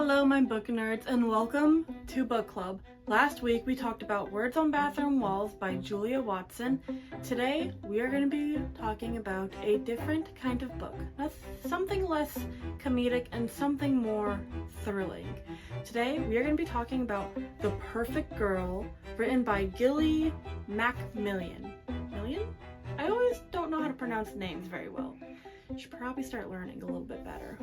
Hello my book nerds and welcome to Book Club. Last week we talked about Words on Bathroom Walls by Julia Watson. Today we are going to be talking about a different kind of book. Something less comedic and something more thrilling. Today we are going to be talking about The Perfect Girl, written by Gilly Macmillan. I always don't know how to pronounce names very well. You should probably start learning a little bit better.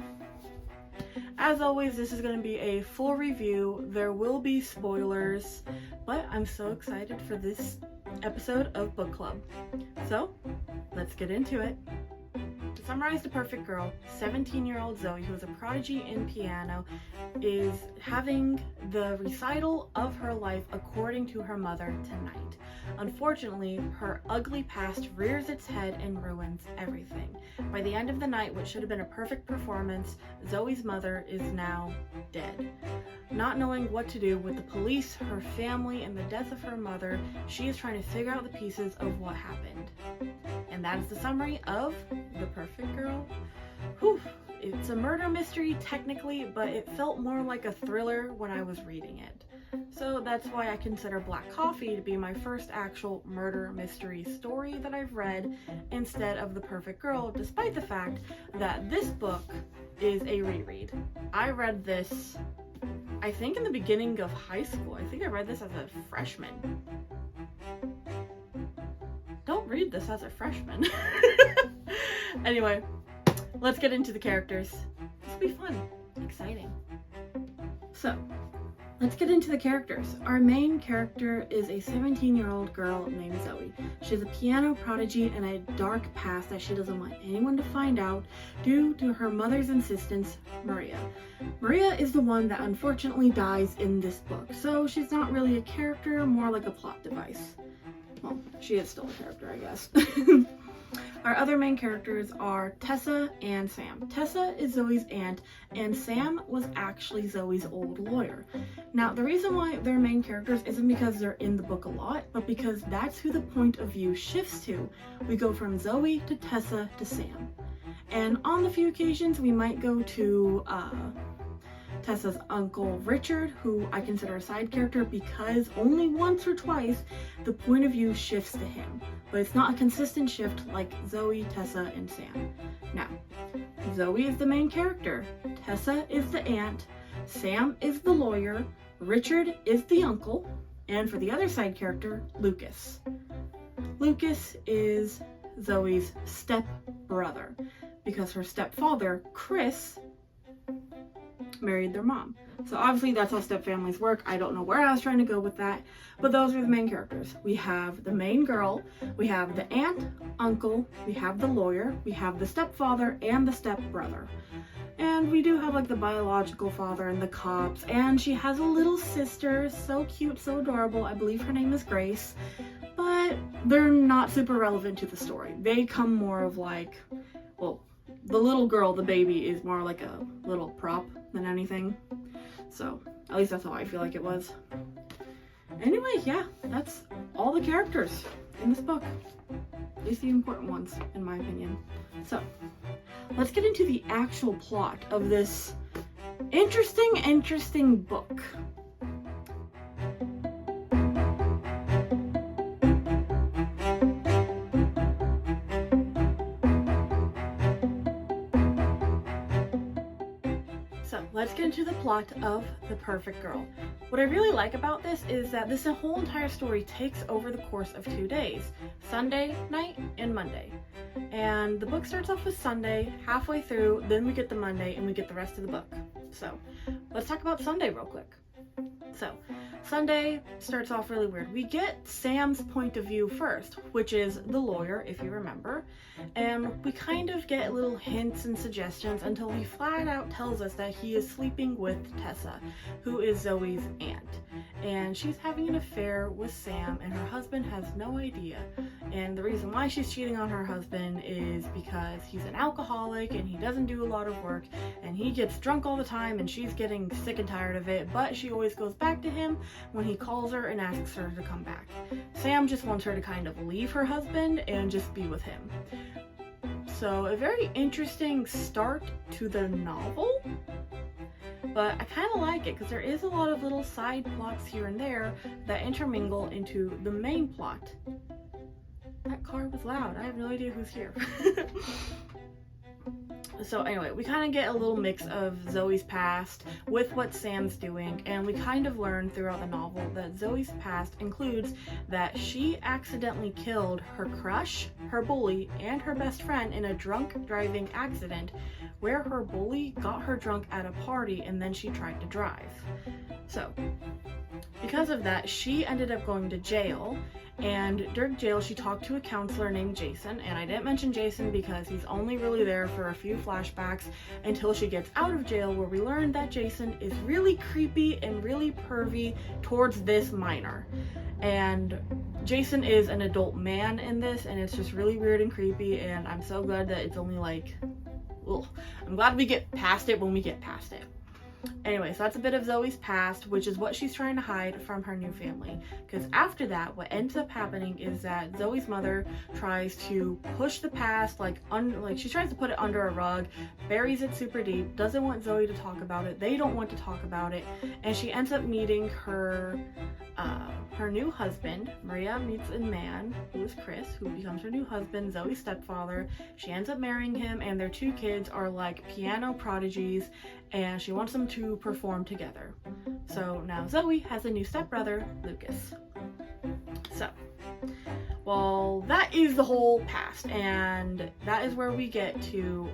As always, this is going to be a full review. There will be spoilers, but I'm so excited for this episode of Book Club. So, let's get into it. To summarize The Perfect Girl, 17-year-old Zoe, who is a prodigy in piano, is having the recital of her life according to her mother tonight. Unfortunately, her ugly past rears its head and ruins everything. By the end of the night, what should have been a perfect performance, Zoe's mother is now dead. Not knowing what to do with the police, her family, and the death of her mother, she is trying to figure out the pieces of what happened. And that is the summary of The Perfect Girl. Whew. It's a murder mystery technically, but it felt more like a thriller when I was reading it. So that's why I consider Black Coffee to be my first actual murder mystery story that I've read instead of The Perfect Girl, despite the fact that this book is a reread. I read this, I think, in the beginning of high school. I think I read this as a freshman. Don't read this as a freshman. Anyway, let's get into the characters. This will be fun, exciting. So, let's get into the characters. Our main character is a 17-year-old girl named Zoe. She's a piano prodigy and a dark past that she doesn't want anyone to find out due to her mother's insistence, Maria. Maria is the one that unfortunately dies in this book, so she's not really a character, more like a plot device. Well, she is still a character, I guess. Our other main characters are Tessa and Sam. Tessa is Zoe's aunt, and Sam was actually Zoe's old lawyer. Now, the reason why they're main characters isn't because they're in the book a lot, but because that's who the point of view shifts to. We go from Zoe to Tessa to Sam. And on the few occasions, we might go to Tessa's uncle Richard, who I consider a side character because only once or twice the point of view shifts to him. But it's not a consistent shift like Zoe, Tessa, and Sam. Now, Zoe is the main character, Tessa is the aunt, Sam is the lawyer, Richard is the uncle, and for the other side character, Lucas. Lucas is Zoe's step-brother because her stepfather, Chris, married their mom. So obviously that's how step families work. I don't know where I was trying to go with that, but those are the main characters. We have the main girl, we have the aunt, uncle, we have the lawyer, we have the stepfather and the stepbrother. And we do have like the biological father and the cops, and she has a little sister, so cute, so adorable. I believe her name is Grace, but they're not super relevant to the story. They come more of like, well, the little girl, the baby, is more like a little prop than anything. So, at least that's how I feel like it was. Anyway, yeah, that's all the characters in this book. At least the important ones, in my opinion. So, let's get into the actual plot of this interesting book. Let's get into the plot of The Perfect Girl. What I really like about this is that this whole entire story takes over the course of 2 days, Sunday night and Monday. And the book starts off with Sunday, halfway through, then we get the Monday, and we get the rest of the book. So, let's talk about Sunday real quick. So, Sunday starts off really weird. We get Sam's point of view first, which is the lawyer, if you remember, and we kind of get little hints and suggestions until he flat out tells us that he is sleeping with Tessa, who is Zoe's aunt, and she's having an affair with Sam, and her husband has no idea. And the reason why she's cheating on her husband is because he's an alcoholic and he doesn't do a lot of work, and he gets drunk all the time, and she's getting sick and tired of it, but she always goes back to him when he calls her and asks her to come back. Sam just wants her to kind of leave her husband and just be with him. So a very interesting start to the novel. but I kind of like it because there is a lot of little side plots here and there that intermingle into the main plot. That car was loud. I have no idea who's here. So anyway, we kind of get a little mix of Zoe's past with what Sam's doing, and we kind of learn throughout the novel that Zoe's past includes that she accidentally killed her crush, her bully, and her best friend in a drunk driving accident where her bully got her drunk at a party and then she tried to drive. So because of that, she ended up going to jail, and during jail she talked to a counselor named Jason, and I didn't mention Jason because he's only really there for a few flashbacks until she gets out of jail, where we learn that Jason is really creepy and really pervy towards this minor. And Jason is an adult man in this, and it's just really weird and creepy, and I'm so glad that it's only like, ugh. I'm glad we get past it when we get past it. Anyway, so that's a bit of Zoe's past, which is what she's trying to hide from her new family. Because after that, what ends up happening is that Zoe's mother tries to push the past, she tries to put it under a rug, buries it super deep, doesn't want Zoe to talk about it, they don't want to talk about it, and she ends up meeting her new husband. Maria meets a man who is Chris, who becomes her new husband, Zoe's stepfather. She ends up marrying him, and their two kids are like piano prodigies, and she wants them to perform together. So now Zoe has a new stepbrother, Lucas. So, well, that is the whole past, and that is where we get to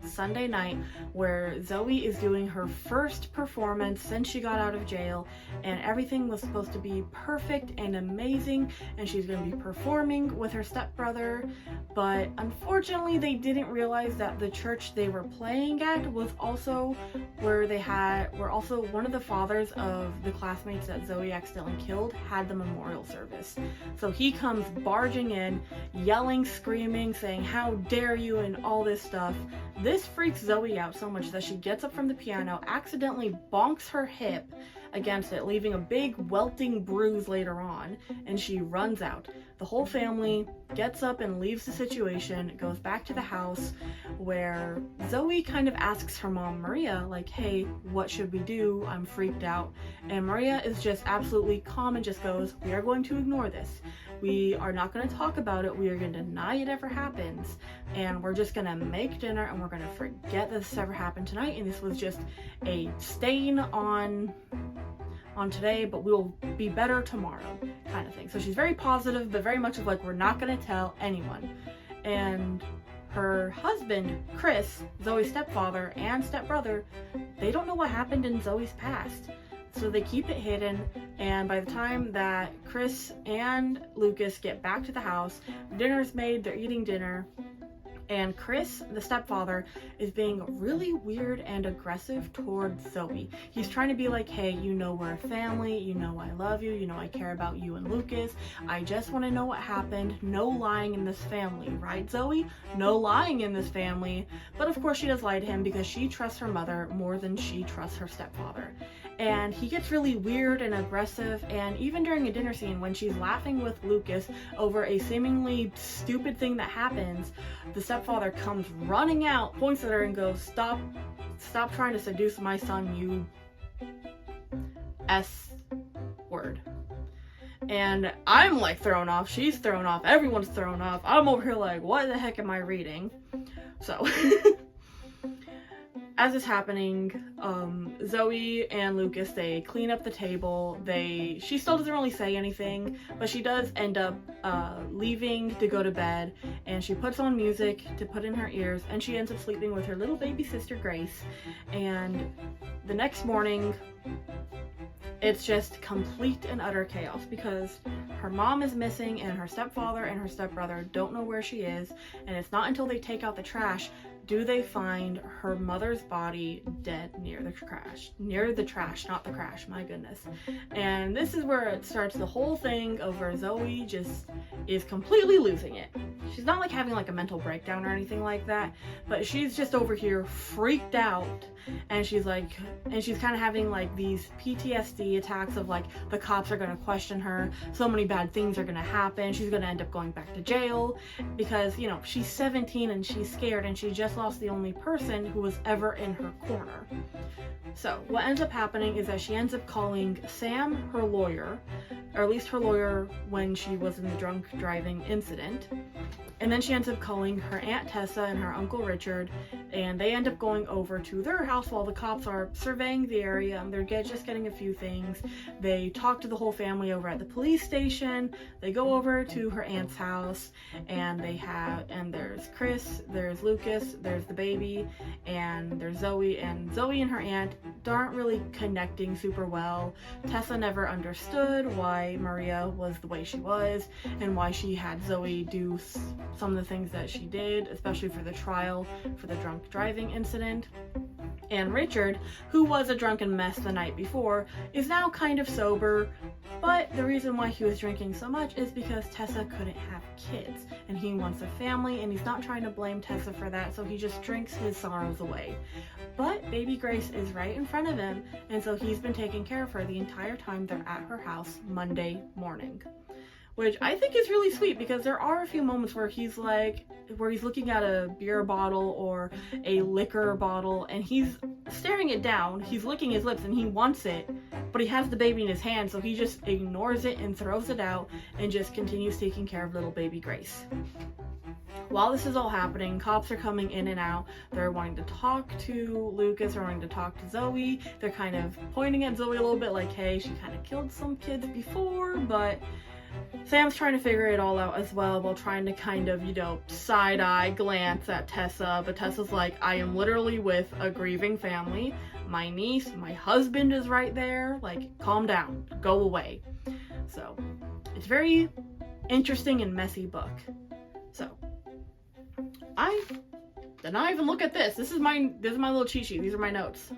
Sunday night, where Zoe is doing her first performance since she got out of jail, and everything was supposed to be perfect and amazing, and she's going to be performing with her stepbrother, but unfortunately they didn't realize that the church they were playing at was also where one of the fathers of the classmates that Zoe accidentally killed had the memorial service. So he comes barging in, yelling, screaming, saying, "How dare you," and all this stuff. This freaks Zoe out so much that she gets up from the piano, accidentally bonks her hip against it, leaving a big welting bruise later on, and she runs out. The whole family gets up and leaves the situation, goes back to the house, where Zoe kind of asks her mom, Maria, like, "Hey, what should we do? I'm freaked out." And Maria is just absolutely calm and just goes, "We are going to ignore this. We are not going to talk about it. We are going to deny it ever happens. And we're just going to make dinner, and we're going to forget that this ever happened tonight. And this was just a stain on today, but we'll be better tomorrow," kind of thing. So she's very positive, but very much of like, we're not going to tell anyone. And her husband, Chris, Zoe's stepfather and stepbrother, they don't know what happened in Zoe's past. So they keep it hidden, and by the time that Chris and Lucas get back to the house, dinner's made, they're eating dinner, and Chris, the stepfather, is being really weird and aggressive towards Zoe. He's trying to be like, "Hey, you know we're a family, you know I love you, you know I care about you and Lucas. I just want to know what happened. No lying in this family, right, Zoe? No lying in this family." But of course she does lie to him because she trusts her mother more than she trusts her stepfather. And he gets really weird and aggressive, and even during a dinner scene when she's laughing with Lucas over a seemingly stupid thing that happens, the stepfather comes running out, points at her and goes, Stop trying to seduce my son, you S word." And I'm like thrown off, she's thrown off, everyone's thrown off. I'm over here like, what the heck am I reading? So as is happening, Zoe and Lucas, they clean up the table. She still doesn't really say anything, but she does end up leaving to go to bed, and she puts on music to put in her ears, and she ends up sleeping with her little baby sister Grace. And the next morning, it's just complete and utter chaos because her mom is missing, and her stepfather and her stepbrother don't know where she is, and it's not until they take out the trash do they find her mother's body dead near the trash, not the crash, my goodness. And this is where it starts the whole thing over. Zoe just is completely losing it. She's not like having like a mental breakdown or anything like that, but she's just over here freaked out, and she's kind of having like these PTSD attacks of like, the cops are going to question her, so many bad things are going to happen, she's going to end up going back to jail because, you know, she's 17 and she's scared, and she just just lost the only person who was ever in her corner. So what ends up happening is that she ends up calling Sam her lawyer, or at least her lawyer when she was in the drunk driving incident. And then she ends up calling her Aunt Tessa and her Uncle Richard, and they end up going over to their house while the cops are surveying the area, and they're just getting a few things. They talk to the whole family over at the police station. They go over to her aunt's house, and there's Chris, there's Lucas, there's the baby, and there's Zoe, and Zoe and her aunt aren't really connecting super well. Tessa never understood why Maria was the way she was, and why she had Zoe do some of the things that she did, especially for the trial for the drunk driving incident. And Richard, who was a drunken mess the night before, is now kind of sober, but the reason why he was drinking so much is because Tessa couldn't have kids, and he wants a family, and he's not trying to blame Tessa for that, so he just drinks his sorrows away. But baby Grace is right in front of him, and so he's been taking care of her the entire time they're at her house Monday morning. Which I think is really sweet, because there are a few moments where he's looking at a beer bottle or a liquor bottle, and he's staring it down, he's licking his lips, and he wants it, but he has the baby in his hand, so he just ignores it and throws it out and just continues taking care of little baby Grace. While this is all happening, cops are coming in and out. They're wanting to talk to Lucas, they're wanting to talk to Zoe. They're kind of pointing at Zoe a little bit like, hey, she kind of killed some kids before, but Sam's trying to figure it all out as well, while trying to kind of, side-eye glance at Tessa, but Tessa's like, I am literally with a grieving family. My niece, my husband is right there. Like, calm down. Go away. So, it's very interesting and messy book. So, I did not even look at this. This is my little cheat sheet. These are my notes.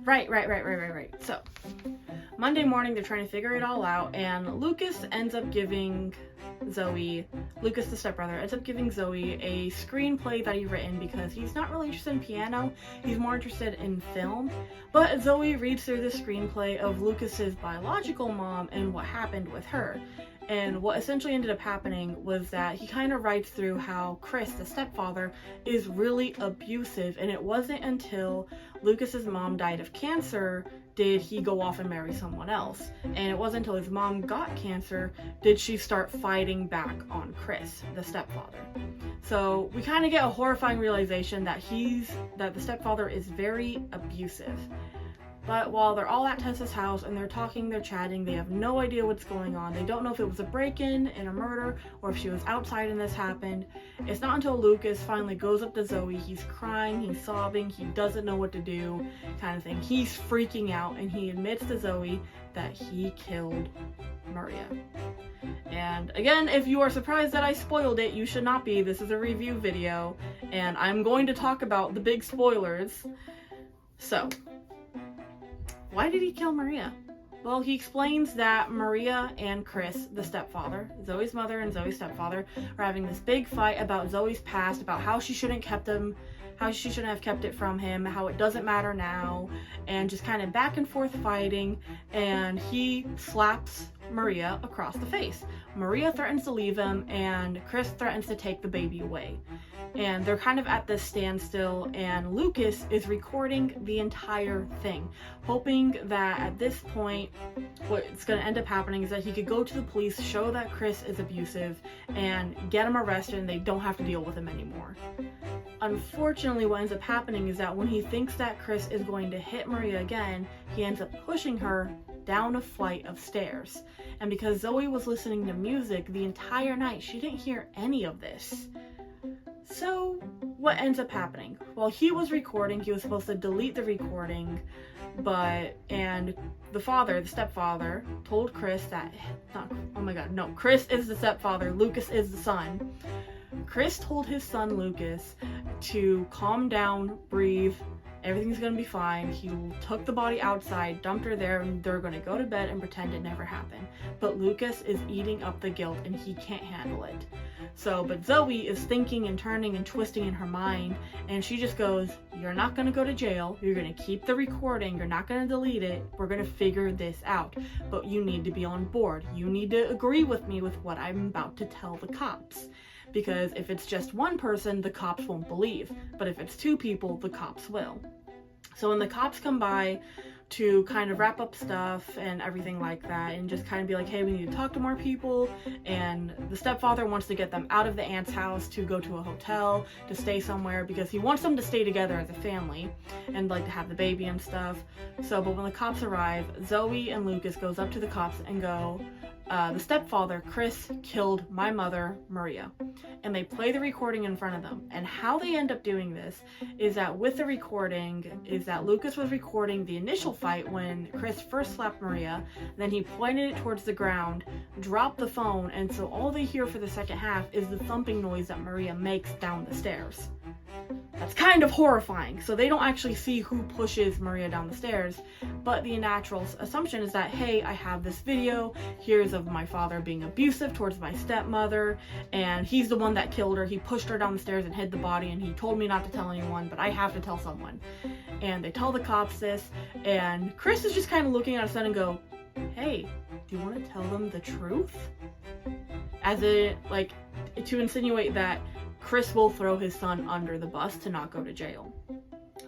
Right. So, Monday morning, they're trying to figure it all out, and Lucas ends up giving Zoe, Lucas the stepbrother, ends up giving Zoe a screenplay that he's written because he's not really interested in piano, he's more interested in film. But Zoe reads through the screenplay of Lucas's biological mom and what happened with her. And what essentially ended up happening was that he kind of writes through how Chris, the stepfather, is really abusive, and it wasn't until Lucas's mom died of cancer did he go off and marry someone else. And it wasn't until his mom got cancer did she start fighting back on Chris, the stepfather. So we kind of get a horrifying realization that the stepfather is very abusive. But while they're all at Tessa's house and they're talking, they're chatting, they have no idea what's going on. They don't know if it was a break-in and a murder or if she was outside and this happened. It's not until Lucas finally goes up to Zoe, he's crying, he's sobbing, he doesn't know what to do, kind of thing. He's freaking out, and he admits to Zoe that he killed Maria. And again, if you are surprised that I spoiled it, you should not be. This is a review video, and I'm going to talk about the big spoilers. So, why did he kill Maria? Well, he explains that Maria and Chris, the stepfather, Zoe's mother and Zoe's stepfather, are having this big fight about Zoe's past, about how she shouldn't have kept it from him, how it doesn't matter now, and just kind of back and forth fighting, and he slaps Maria across the face. Maria threatens to leave him, and Chris threatens to take the baby away. And they're kind of at this standstill, and Lucas is recording the entire thing, hoping that at this point what's going to end up happening is that he could go to the police, show that Chris is abusive, and get him arrested, and they don't have to deal with him anymore. Unfortunately, what ends up happening is that when he thinks that Chris is going to hit Maria again, he ends up pushing her down a flight of stairs. And because Zoe was listening to music the entire night, she didn't hear any of this. So, what ends up happening? Well, he was recording, he was supposed to delete the recording, and the stepfather, told Chris that, Chris is the stepfather, Lucas is the son. Chris told his son Lucas to calm down, breathe, everything's gonna be fine. He took the body outside, dumped her there, and they're gonna go to bed and pretend it never happened. But Lucas is eating up the guilt, and he can't handle it. But Zoe is thinking and turning and twisting in her mind, and she just goes, you're not gonna go to jail, you're gonna keep the recording, you're not gonna delete it, we're gonna figure this out. But you need to be on board. You need to agree with me with what I'm about to tell the cops. because if it's just one person, the cops won't believe, but if it's two people, the cops will. So when the cops come by to kind of wrap up stuff and everything like that, and just kind of be like, hey, we need to talk to more people, and the stepfather wants to get them out of the aunt's house to go to a hotel, to stay somewhere, because he wants them to stay together as a family and like to have the baby and stuff. So, but when the cops arrive, Zoe and Lucas goes up to the cops and go, the stepfather, Chris, killed my mother, Maria. And they play the recording in front of them. And how they end up doing this is that with the recording, is that Lucas was recording the initial fight when Chris first slapped Maria, then he pointed it towards the ground, dropped the phone, and so all they hear for the second half is the thumping noise that Maria makes down the stairs. That's kind of horrifying. So they don't actually see who pushes Maria down the stairs, but the natural assumption is that, hey, I have this video, here's of my father being abusive towards my stepmother, and he's the one that killed her. He pushed her down the stairs and hid the body, and he told me not to tell anyone, but I have to tell someone. And they tell the cops this, and Chris is just kind of looking at his son and go, hey, do you want to tell them the truth? As it, like, to insinuate that Chris will throw his son under the bus to not go to jail.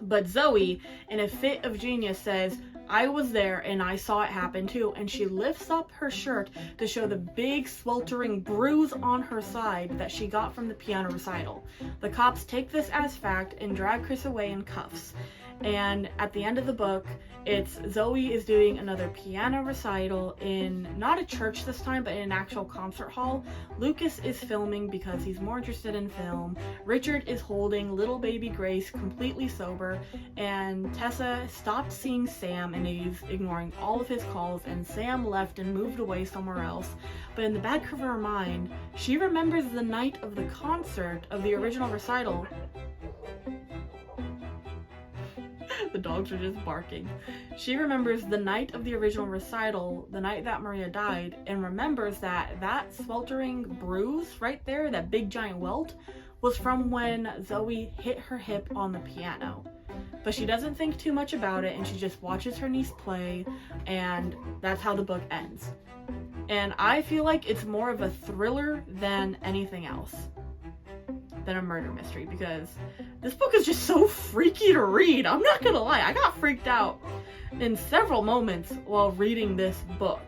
But Zoe, in a fit of genius, says, I was there and I saw it happen too, and she lifts up her shirt to show the big sweltering bruise on her side that she got from the piano recital. The cops take this as fact and drag Chris away in cuffs. And at the end of the book, it's Zoe is doing another piano recital in not a church this time, but in an actual concert hall. Lucas is filming because he's more interested in film. Richard is holding little baby Grace completely sober, and Tessa stopped seeing Sam and he's ignoring all of his calls, and Sam left and moved away somewhere else. But in the back of her mind, she remembers the night of the concert of the original recital. The dogs are just barking. She remembers the night of the original recital, the night that Maria died, and remembers that that sweltering bruise right there, that big giant welt, was from when Zoe hit her hip on the piano. But she doesn't think too much about it, and she just watches her niece play, and that's how the book ends. And I feel like it's more of a thriller than anything else, than a murder mystery, because this book is just so freaky to read. I'm not gonna lie, I got freaked out in several moments while reading this book.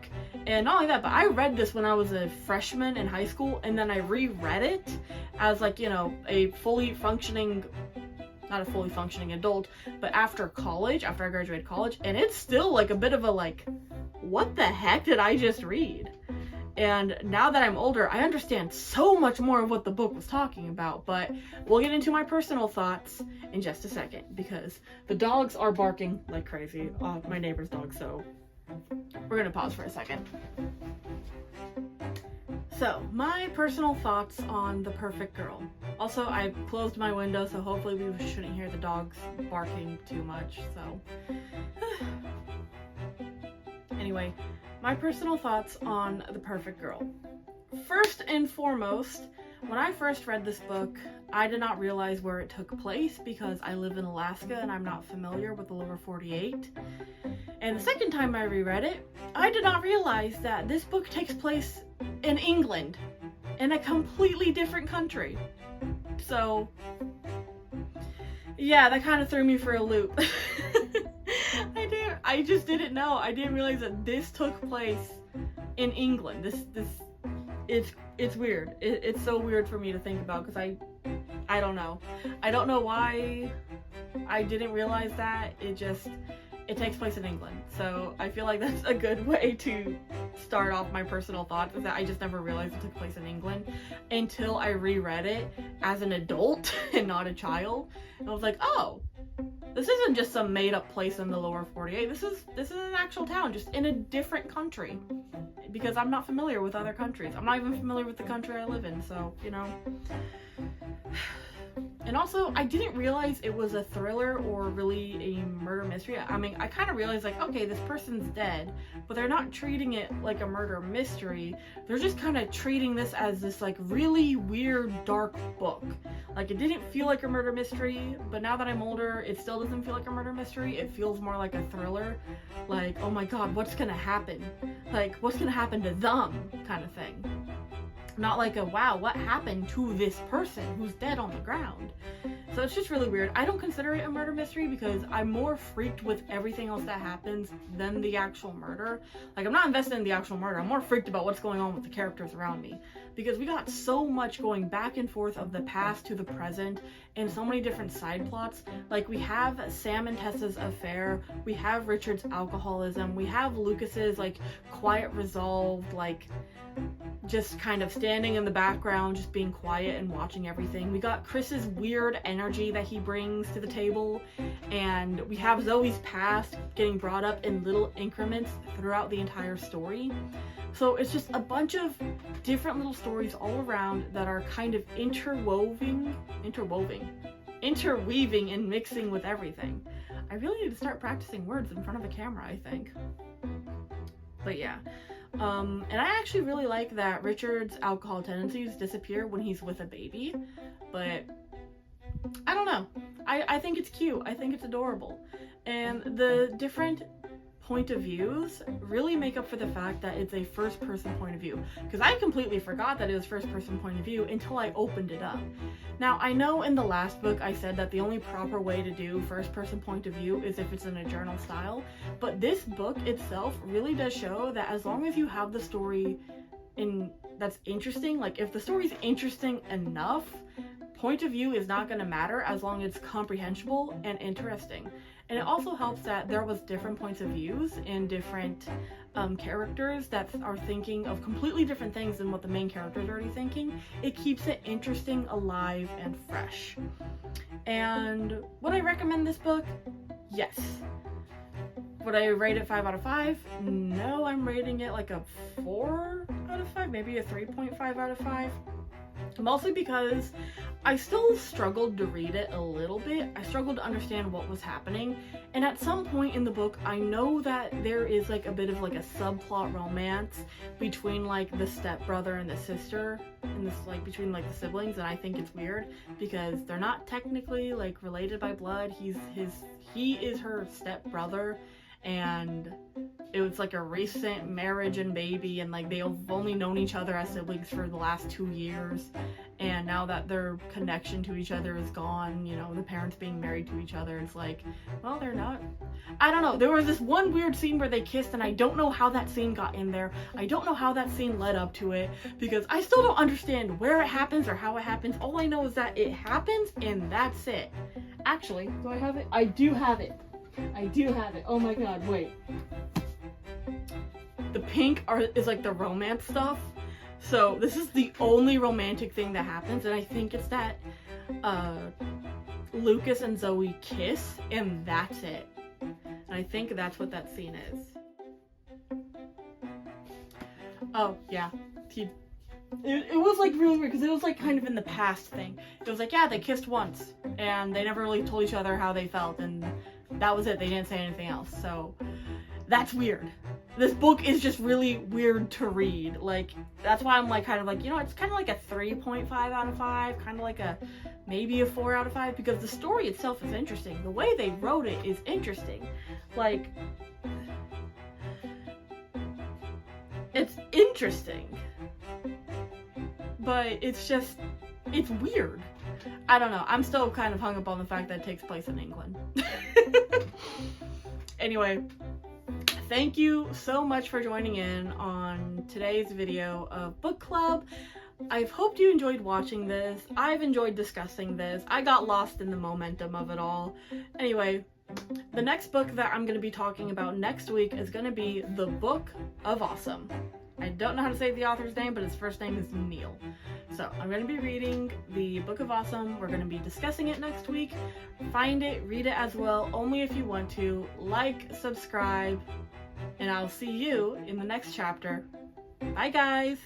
And not only that, but I read this when I was a freshman in high school, and then I reread it as, like, you know, a fully functioning, not a fully functioning adult, but after college, after I graduated college, and it's still like a bit of a like, what the heck did I just read? And now that I'm older, I understand so much more of what the book was talking about, but we'll get into my personal thoughts in just a second, because the dogs are barking like crazy, my neighbor's dog, so we're gonna pause for a second. So, my personal thoughts on The Perfect Girl. Also, I closed my window, so hopefully we shouldn't hear the dogs barking too much, so. Anyway, my personal thoughts on The Perfect Girl. First and foremost, when I first read this book, I did not realize where it took place because I live in Alaska and I'm not familiar with the lower 48. And the second time I reread it, I did not realize that this book takes place in England, in a completely different country. So, yeah, that kind of threw me for a loop. I just didn't know. I didn't realize that this took place in England. It's weird. It's so weird for me to think about, because I don't know. I don't know why I didn't realize that. It takes place in England. So I feel like that's a good way to start off my personal thoughts, is that I just never realized it took place in England until I reread it as an adult and not a child. And I was like, oh, this isn't just some made up place in the lower 48. This is an actual town, just in a different country. Because I'm not familiar with other countries. I'm not even familiar with the country I live in, so, you know. And also, I didn't realize it was a thriller or really a murder mystery. I mean, I kind of realized, like, okay, this person's dead, but they're not treating it like a murder mystery. They're just kind of treating this as this, like, really weird, dark book. Like, it didn't feel like a murder mystery, but now that I'm older, it still doesn't feel like a murder mystery. It feels more like a thriller. Like, oh my god, what's gonna happen? Like, what's gonna happen to them? Kind of thing. Not like a, wow, what happened to this person who's dead on the ground? So it's just really weird. I don't consider it a murder mystery because I'm more freaked with everything else that happens than the actual murder. Like, I'm not invested in the actual murder. I'm more freaked about what's going on with the characters around me. Because we got so much going back and forth of the past to the present and so many different side plots. Like, we have Sam and Tessa's affair. We have Richard's alcoholism. We have Lucas's, like, quiet resolve, like, just kind of standing in the background, just being quiet and watching everything. We got Chris's weird energy that he brings to the table, and we have Zoe's past getting brought up in little increments throughout the entire story. So it's just a bunch of different little stories all around that are kind of interweaving and mixing with everything. I really need to start practicing words in front of a camera, I think. But yeah. And I actually really like that Richard's alcohol tendencies disappear when he's with a baby, but I don't know. I think it's cute. I think it's adorable. And the different point of views really make up for the fact that it's a first-person point of view, because I completely forgot that it was first-person point of view until I opened it up. Now, I know in the last book I said that the only proper way to do first-person point of view is if it's in a journal style, but this book itself really does show that as long as you have the story that's interesting, like if the story's interesting enough, point of view is not going to matter as long as it's comprehensible and interesting. And it also helps that there was different points of views and different characters that are thinking of completely different things than what the main character is already thinking. It keeps it interesting, alive, and fresh. And would I recommend this book? Yes. Would I rate it 5 out of 5? No, I'm rating it like a 4 out of 5, maybe a 3.5 out of 5. Mostly because I still struggled to read it a little bit. I struggled to understand what was happening. And at some point in the book, I know that there is like a bit of like a subplot romance between like the stepbrother and the sister, and this like between like the siblings, and I think it's weird because they're not technically like related by blood. He is her stepbrother, and it was like a recent marriage and baby, and like they've only known each other as siblings for the last 2 years, and now that their connection to each other is gone, you know, the parents being married to each other, it's like, well, they're not. I don't know, there was this one weird scene where they kissed, and I don't know how that scene got in there. I don't know how that scene led up to it, because I still don't understand where it happens or how it happens. All I know is that it happens, and that's it. Actually, do I have it? I do have it. I do have it. Oh my god, wait. The pink is like the romance stuff. So this is the only romantic thing that happens, and I think it's that Lucas and Zoe kiss, and that's it. And I think that's what that scene is. Oh, yeah. It was like really weird because it was like kind of in the past thing. It was like, yeah, they kissed once, and they never really told each other how they felt, and that was it. They didn't say anything else. So that's weird. This book is just really weird to read. Like, that's why I'm like kind of like, you know, it's kind of like a 3.5 out of 5, kind of like a maybe a 4 out of 5, because the story itself is interesting. The way they wrote it is interesting. Like, it's interesting, but it's weird. I don't know. I'm still kind of hung up on the fact that it takes place in England. Anyway, thank you so much for joining in on today's video of book club. I've hoped you enjoyed watching this. I've enjoyed discussing this. I got lost in the momentum of it all. Anyway, the next book that I'm going to be talking about next week is going to be The Book of Awesome. I don't know how to say the author's name, but his first name is Neil. So I'm going to be reading The Book of Awesome. We're going to be discussing it next week. Find it, read it as well, only if you want to. Like, subscribe, and I'll see you in the next chapter. Bye, guys!